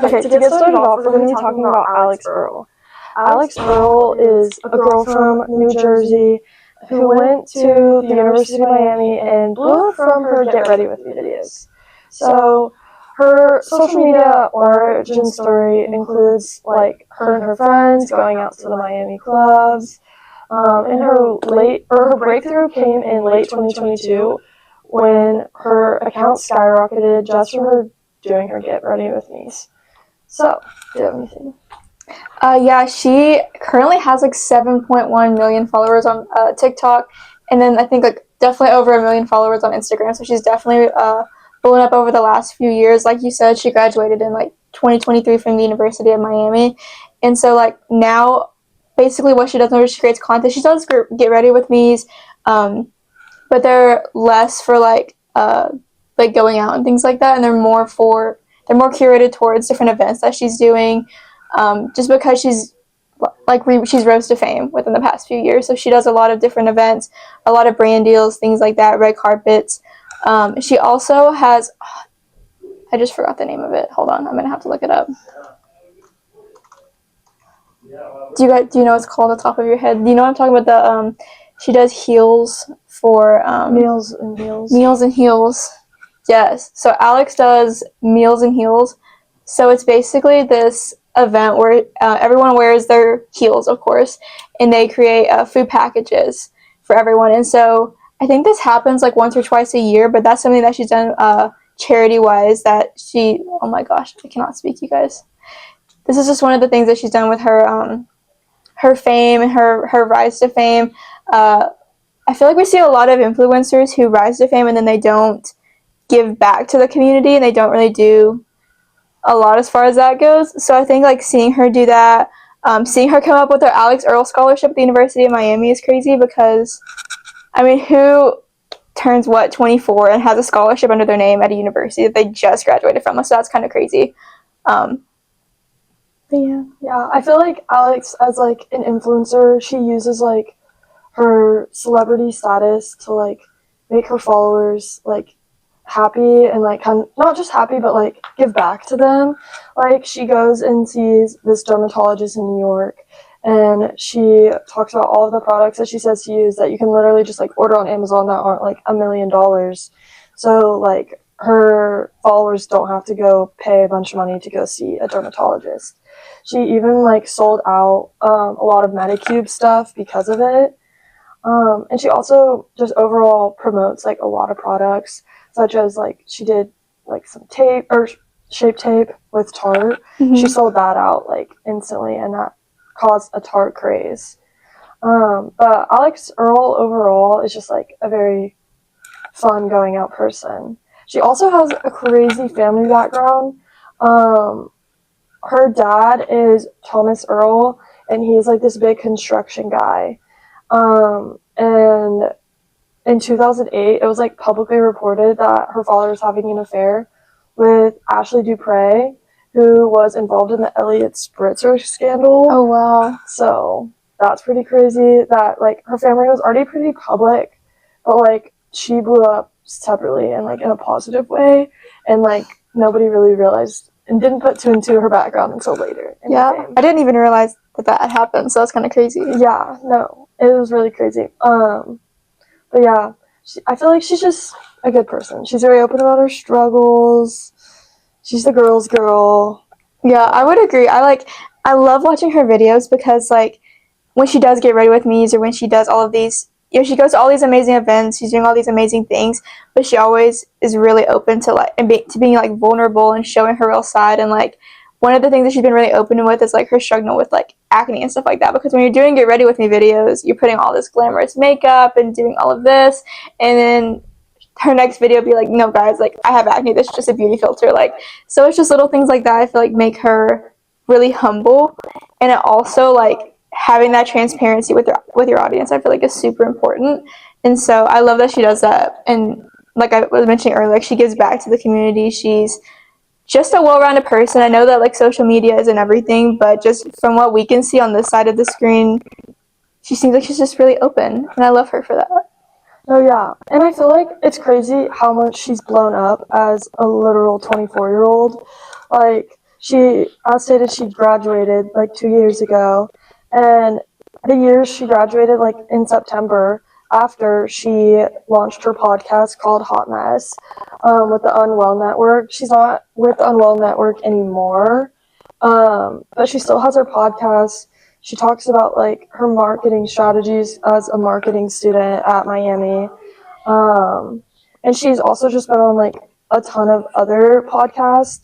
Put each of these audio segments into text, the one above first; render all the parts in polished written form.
Okay, to get started off, we're going to be talking about Alix Earle. Alix Earle is a girl from New Jersey who went to the University of Miami and blew up from her Get Ready With Me videos. So her social media origin story includes like her and her friends going out to the Miami clubs. And her breakthrough came in late 2022 when her account skyrocketed just from her doing her Get Ready With Me's. So, do you have anything? Yeah, she currently has like 7.1 million followers on TikTok, and then I think like definitely over 1 million followers on Instagram. So she's definitely blown up over the last few years. Like you said, she graduated in like 2023 from the University of Miami, and so like now, basically what she does whenever she creates content, she does Get Ready With Me's, but they're less for like going out and things like that, and they're more curated towards different events that she's doing. Just because she's rose to fame within the past few years, so she does a lot of different events, a lot of brand deals, things like that, red carpets. She also has, I just forgot the name of it. Hold on, I'm gonna have to look it up. Do you know what's called on the top of your head? Do you know what I'm talking about? She does heels for Meals and Heels. Meals and Heels. Yes. So Alix does Meals and Heels. So it's basically this event where everyone wears their heels, of course, and they create food packages for everyone. And so I think this happens like once or twice a year, but that's something that she's done charity-wise that she, oh my gosh, I cannot speak, you guys. This is just one of the things that she's done with her her fame and her rise to fame. I feel like we see a lot of influencers who rise to fame and then they don't give back to the community, and they don't really do a lot as far as that goes. So I think like seeing her do that, seeing her come up with her Alix Earle scholarship at the University of Miami is crazy, because I mean, who turns 24 and has a scholarship under their name at a university that they just graduated from? So that's kind of crazy. But yeah, I feel like Alix, as like an influencer, she uses like her celebrity status to like make her followers like happy and like not just happy but like give back to them. Like she goes and sees this dermatologist in New York, and she talks about all of the products that she says to use that you can literally just like order on Amazon that aren't like $1 million. So like her followers don't have to go pay a bunch of money to go see a dermatologist. She even like sold out a lot of Medicube stuff because of it. And she also just overall promotes like a lot of products, such as like she did like some tape or shape tape with Tarte. Mm-hmm. She sold that out like instantly, and that caused a Tarte craze. But Alix Earle overall is just like a very fun going out person. She also has a crazy family background. Her dad is Thomas Earle, and he's like this big construction guy. And in 2008, it was like publicly reported that her father was having an affair with Ashley Dupre, who was involved in the Elliot Spritzer scandal. Oh wow! So that's pretty crazy. That like her family was already pretty public, but like she blew up separately and like in a positive way, and like nobody really realized and didn't put two and two her background until later. Yeah, I didn't even realize that had happened, so that's kind of crazy. Yeah, no, it was really crazy. But yeah, I feel like she's just a good person. She's very open about her struggles. She's the girl's girl. Yeah, I would agree. I love watching her videos, because like when she does Get Ready With Me's, or when she does all of these, she goes to all these amazing events, she's doing all these amazing things, but she always is really open to like to being like vulnerable and showing her real side. And like one of the things that she's been really open with is like her struggle with like acne and stuff like that, because when you're doing Get Ready With Me videos, you're putting all this glamorous makeup and doing all of this, and then her next video be like, no guys, like I have acne, this is just a beauty filter. Like, so it's just little things like that I feel like make her really humble. And it also like having that transparency with your audience, I feel like is super important. And so I love that she does that. And like I was mentioning earlier, like she gives back to the community. She's just a well-rounded person. I know that like social media isn't everything, but just from what we can see on this side of the screen, she seems like she's just really open, and I love her for that. Oh yeah, and I feel like it's crazy how much she's blown up as a literal 24-year-old. Like she stated she graduated like 2 years ago, and the year she graduated, like in September, after she launched her podcast called Hot Mess with the Unwell Network. She's not with the Unwell Network anymore, but she still has her podcast. She talks about like her marketing strategies as a marketing student at Miami. And she's also just been on like a ton of other podcasts.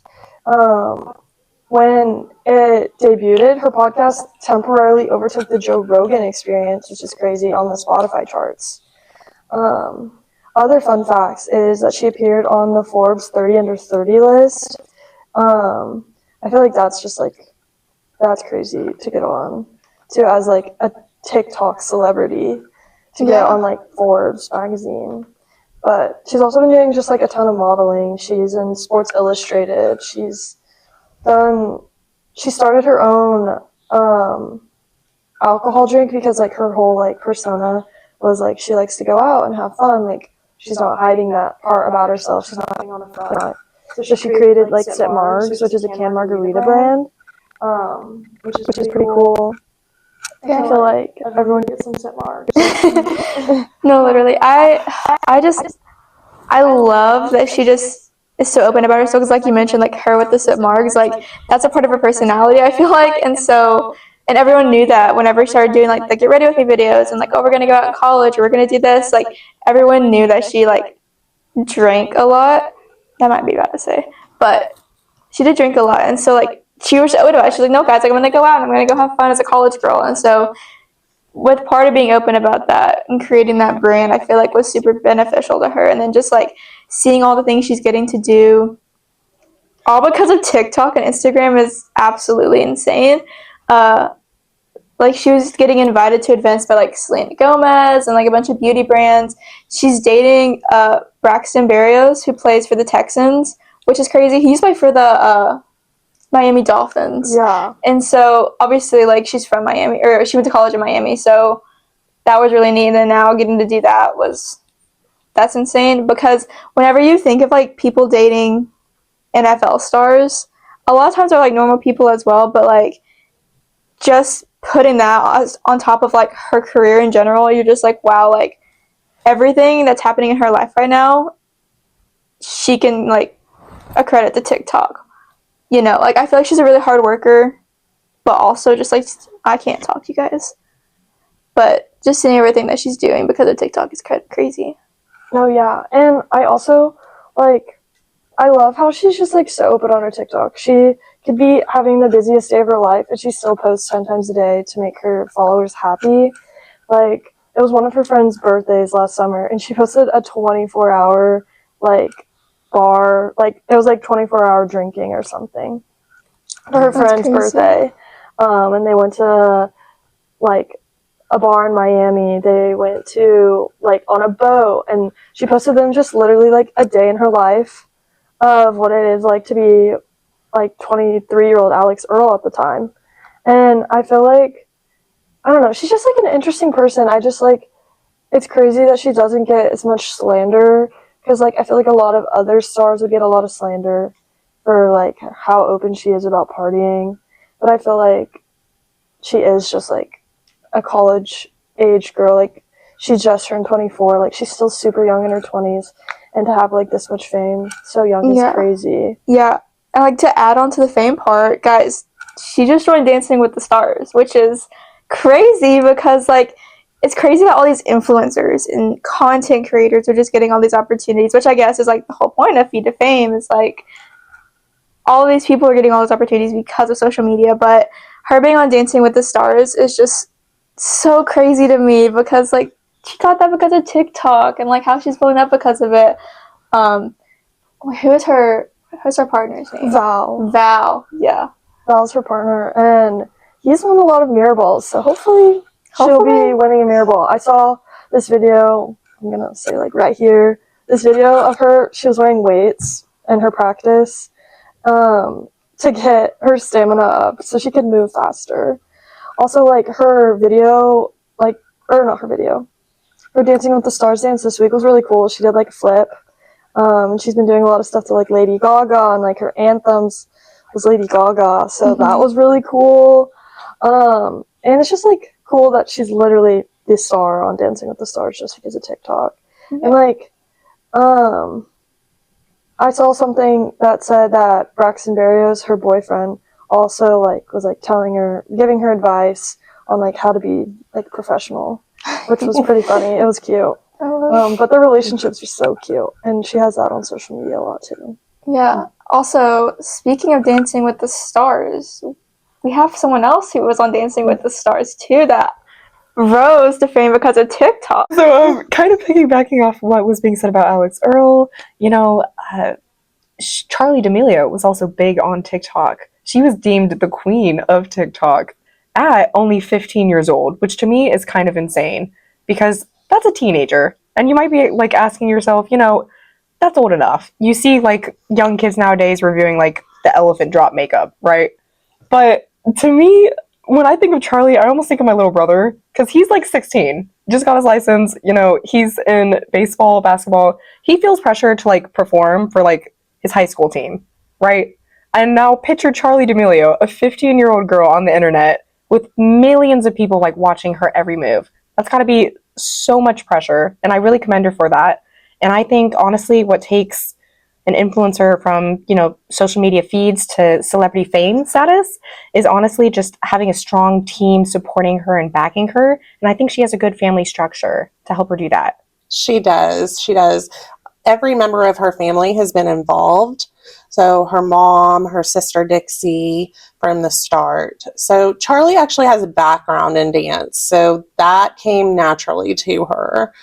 When it debuted, her podcast temporarily overtook the Joe Rogan Experience, which is crazy, on the Spotify charts. Other fun facts is that she appeared on the Forbes 30 Under 30 list. I feel like that's just like, that's crazy to get on to as like a TikTok celebrity to get on like Forbes magazine. But she's also been doing just like a ton of modeling. She's in Sports Illustrated. She started her own alcohol drink because like her whole like persona was like she likes to go out and have fun. Like she's not hiding that part about herself. She's not putting on a front. So she created like Sip Margs, which is a canned margarita brand, which is pretty cool. I feel like everyone gets some Sip Margs. No, literally, I love that she just is so open about herself, because like you mentioned, like her with the Sip Margs, like that's a part of her personality, I feel like. And everyone knew that whenever she started doing like the Get Ready With Me videos and like, oh, we're gonna go out in college, or we're gonna do this, like everyone knew that she like drank a lot. That might be bad to say, but she did drink a lot. And so like she was open about it. She's like, no guys, like I'm gonna go out and I'm gonna go have fun as a college girl. And so with part of being open about that and creating that brand, I feel like was super beneficial to her. And then just like seeing all the things she's getting to do, all because of TikTok and Instagram, is absolutely insane. Like she was getting invited to events by like Selena Gomez and like a bunch of beauty brands. She's dating Braxton Berrios, who plays for the Texans, which is crazy. He used to play for the Miami Dolphins. Yeah. And so obviously like she's from Miami, or she went to college in Miami, so that was really neat. And then now getting to do that that's insane, because whenever you think of like people dating NFL stars, a lot of times they're like normal people as well, but like just putting that on top of like her career in general, you're just like, wow, like everything that's happening in her life right now, she can like accredit to TikTok. You know, like I feel like she's a really hard worker, but also just like, I can't talk to you guys, but just seeing everything that she's doing because of TikTok is crazy. No, yeah. And I also like, I love how she's just like so open on her TikTok. She could be having the busiest day of her life and she still posts 10 times a day to make her followers happy. Like, it was one of her friend's birthdays last summer and she posted a 24-hour like bar, like it was like 24-hour drinking or something for her friend's birthday. And they went to like a bar in Miami. They went to like on a boat, and she posted them just literally like a day in her life of what it is like to be like 23-year-old Alix Earle at the time. And I feel like, I don't know, she's just like an interesting person. I just like, it's crazy that she doesn't get as much slander, because like I feel like a lot of other stars would get a lot of slander for like how open she is about partying. But I feel like she is just like a college age girl. Like she just turned 24. Like she's still super young in her 20s, and to have like this much fame so young is crazy. Yeah. And like to add on to the fame part, guys, she just joined Dancing with the Stars, which is crazy, because like it's crazy that all these influencers and content creators are just getting all these opportunities, which I guess is like the whole point of Feed to Fame, is like all of these people are getting all these opportunities because of social media. But her being on Dancing with the Stars is just so crazy to me, because like she got that because of TikTok, and like how she's blowing up because of it. Who's her partner's name? Val. Yeah. Val's her partner, and he's won a lot of mirror balls, so hopefully she'll be winning a mirror ball. I saw this video, I'm gonna say like right here, this video of her, she was wearing weights in her practice to get her stamina up so she could move faster. Also, like her video, her Dancing with the Stars dance this week was really cool. She did like a flip. And she's been doing a lot of stuff to like Lady Gaga and like her anthems. was Lady Gaga, so that Mhm. was really cool. And it's just like cool that she's literally the star on Dancing with the Stars just because of TikTok. And like, I saw something that said that Braxton Berrios, her boyfriend, also like was like telling her, giving her advice on like how to be like professional, which was pretty funny. It was cute. But their relationship's just so cute, and she has that on social media a lot too. Yeah. Also, speaking of Dancing with the Stars, we have someone else who was on Dancing with the Stars too that rose to fame because of TikTok. So, kind of piggybacking off what was being said about Alix Earle, you know, Charli D'Amelio was also big on TikTok. She was deemed the queen of TikTok at only 15 years old, which to me is kind of insane because that's a teenager. And you might be like asking yourself, you know, that's old enough. You see like young kids nowadays reviewing like the elephant drop makeup, right? But to me, when I think of Charli, I almost think of my little brother because he's like 16, just got his license. You know, he's in baseball, basketball. He feels pressure to like perform for like his high school team, right? And now picture Charli D'Amelio, a 15-year-old girl on the internet with millions of people like watching her every move. That's got to be so much pressure, and I really commend her for that. And I think honestly, what takes an influencer from, you know, social media feeds to celebrity fame status is honestly just having a strong team supporting her and backing her. And I think she has a good family structure to help her do that. She does. She does. Every member of her family has been involved. So her mom, her sister Dixie from the start. So Charli actually has a background in dance. So that came naturally to her.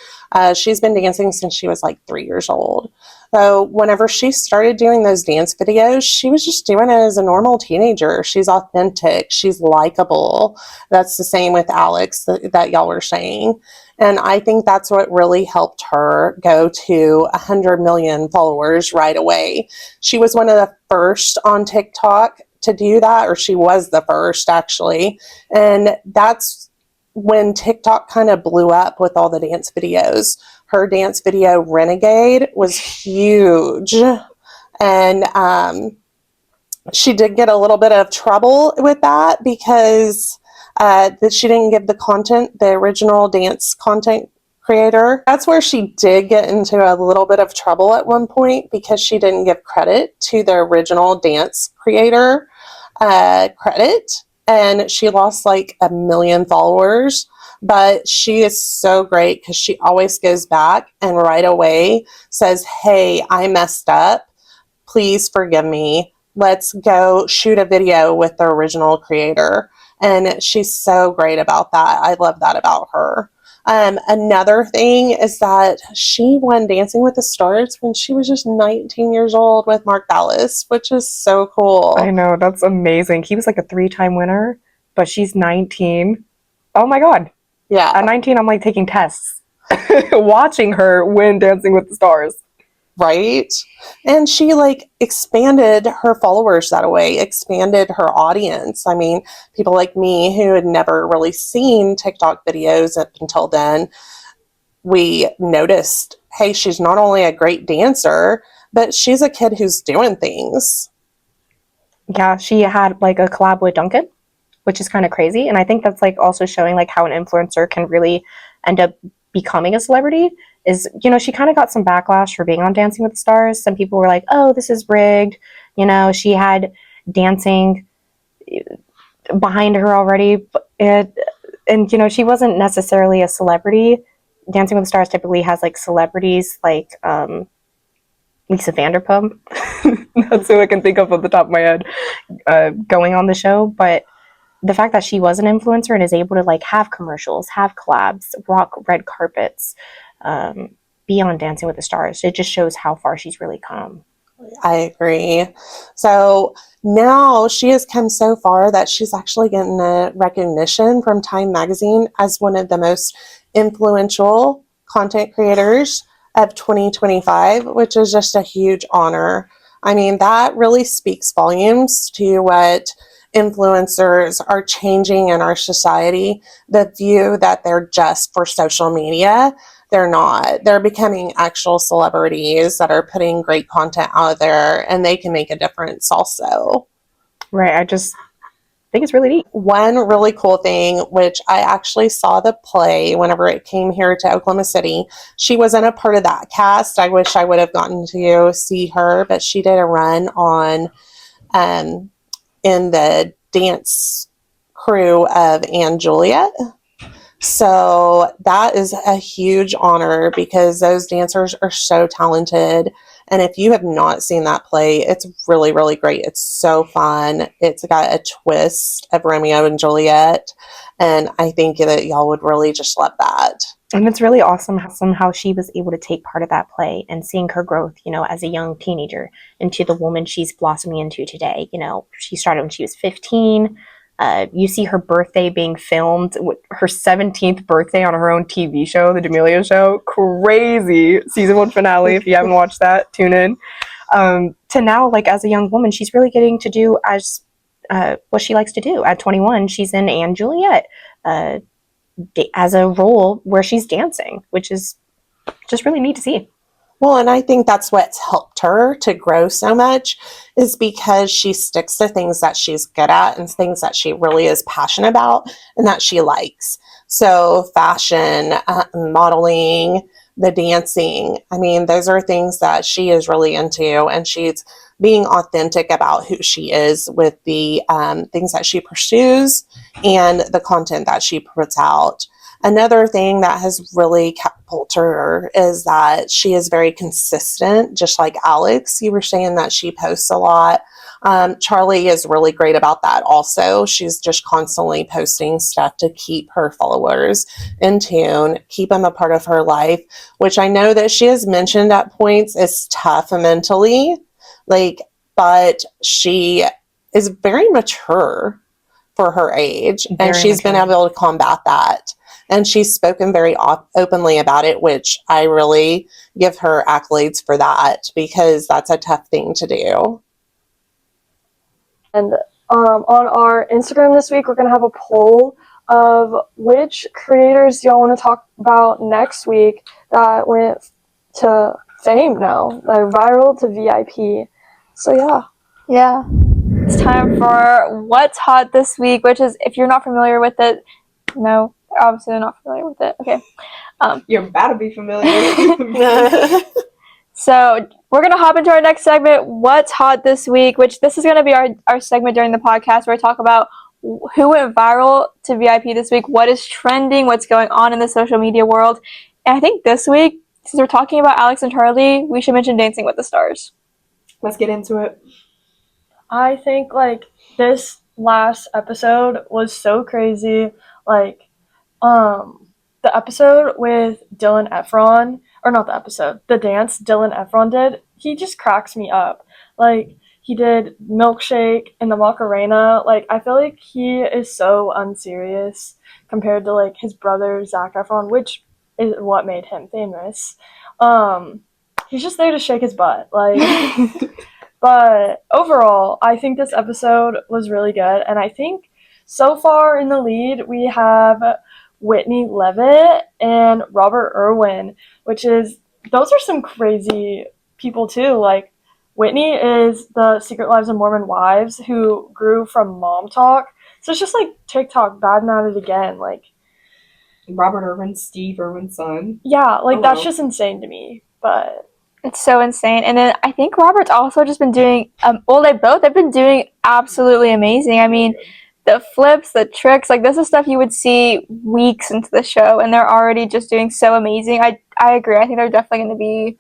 She's been dancing since she was like 3 years old. So whenever she started doing those dance videos, she was just doing it as a normal teenager. She's authentic. She's likable. That's the same with Alix that y'all were saying. And I think that's what really helped her go to 100 million followers right away. She was one of the first on TikTok to do that, or she was the first actually. And that's when TikTok kind of blew up with all the dance videos. Her dance video Renegade was huge. And she did get a little bit of trouble with that because that she didn't give the original dance content creator. That's where she did get into a little bit of trouble at one point because she didn't give credit to the original dance creator credit, and she lost like 1 million followers. But she is so great because she always goes back and right away says, "Hey, I messed up. Please forgive me. Let's go shoot a video with the original creator." And she's so great about that. I love that about her. Another thing is that she won Dancing with the Stars when she was just 19 years old with Mark Dallas, which is so cool. I know, that's amazing. He was like a 3-time winner, but she's 19. Oh my God. Yeah. At 19, I'm like taking tests, watching her win Dancing with the Stars. Right? And she like expanded her followers that way, expanded her audience. I mean, people like me who had never really seen TikTok videos up until then, we noticed, hey, she's not only a great dancer, but she's a kid who's doing things. Yeah, she had like a collab with Duncan, which is kind of crazy. And I think that's like also showing like how an influencer can really end up becoming a celebrity. Is, you know, she kind of got some backlash for being on Dancing with the Stars. Some people were like, oh, this is rigged. You know, she had dancing behind her already. And, you know, she wasn't necessarily a celebrity. Dancing with the Stars typically has like celebrities like Lisa Vanderpump. That's who I can think of at the top of my head going on the show. But the fact that she was an influencer and is able to like have commercials, have collabs, rock red carpets, be on Dancing with the Stars, it just shows how far she's really come. I agree. So now she has come so far that she's actually getting a recognition from Time Magazine as one of the most influential content creators of 2025, which is just a huge honor. I mean, that really speaks volumes to what influencers are changing in our society. The view that they're just for social media, they're not. They're becoming actual celebrities that are putting great content out there, and they can make a difference also. Right. I just think it's really neat. One really cool thing, which I actually saw the play whenever it came here to Oklahoma City. She wasn't a part of that cast. I wish I would have gotten to see her, but she did a run on in the dance crew of Anne Juliet. So that is a huge honor because those dancers are so talented. And if you have not seen that play, it's really, really great. It's so fun. It's got a twist of Romeo and Juliet. And I think that y'all would really just love that. And it's really awesome how she was able to take part of that play and seeing her growth, as a young teenager into the woman she's blossoming into today. She started when she was 15. You see her birthday being filmed, her 17th birthday on her own TV show, The D'Amelio Show. Crazy season 1 finale. If you haven't watched that, tune in. To now, as a young woman, she's really getting to do as what she likes to do. At 21, she's in Anne Juliet as a role where she's dancing, which is just really neat to see. Well, and I think that's what's helped her to grow so much is because she sticks to things that she's good at and things that she really is passionate about and that she likes. So fashion, modeling, the dancing, those are things that she is really into, and she's being authentic about who she is with the things that she pursues and the content that she puts out. Another thing that has really catapulted her is that she is very consistent, just like Alix. You were saying that she posts a lot. Charli is really great about that also. She's just constantly posting stuff to keep her followers in tune, keep them a part of her life, which I know that she has mentioned at points is tough mentally, but she is very mature for her age, and she's been able to combat that. And she's spoken very openly about it, which I really give her accolades for that because that's a tough thing to do. And on our Instagram this week, we're going to have a poll of which creators do y'all want to talk about next week that went to fame now. They're viral to VIP. So, yeah. Yeah. It's time for What's Hot This Week, which is, if you're not familiar with it, no, obviously they're not familiar with it. Okay. You're about to be familiar. So we're going to hop into our next segment, What's Hot This Week, which this is going to be our segment during the podcast where we talk about who went viral to VIP this week, what is trending, what's going on in the social media world. And I think this week, since we're talking about Alix and Charli, we should mention Dancing with the Stars. Let's get into it. I think, this last episode was so crazy. The episode with Dylan Efron, or not the episode, the dance Dylan Efron did, he just cracks me up. He did Milkshake and the Macarena. I feel like he is so unserious compared to, his brother, Zac Efron, which is what made him famous. He's just there to shake his butt. But overall, I think this episode was really good. And I think so far in the lead, we have Whitney Levitt and Robert Irwin, those are some crazy people too. Whitney is the Secret Lives of Mormon Wives who grew from Mom Talk. So it's just TikTok batting at it again. Robert Irwin, Steve Irwin's son. Yeah, that's just insane to me. But it's so insane. And then I think Robert's also just been doing, they've been doing absolutely amazing. The flips, the tricks, this is stuff you would see weeks into the show, and they're already just doing so amazing. I agree. I think they're definitely going to be,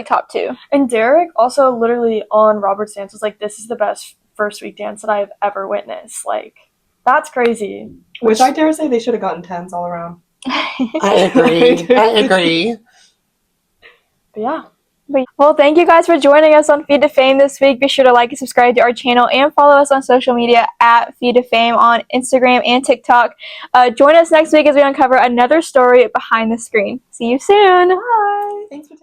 top 2. And Derek also literally on Robert's dance was this is the best first week dance that I've ever witnessed. That's crazy. Which I dare say they should have gotten 10s all around. I agree. But yeah. Well, thank you guys for joining us on Feed to Fame this week. Be sure to like and subscribe to our channel and follow us on social media at Feed to Fame on Instagram and TikTok. Join us next week as we uncover another story behind the screen. See you soon. Bye. Thanks for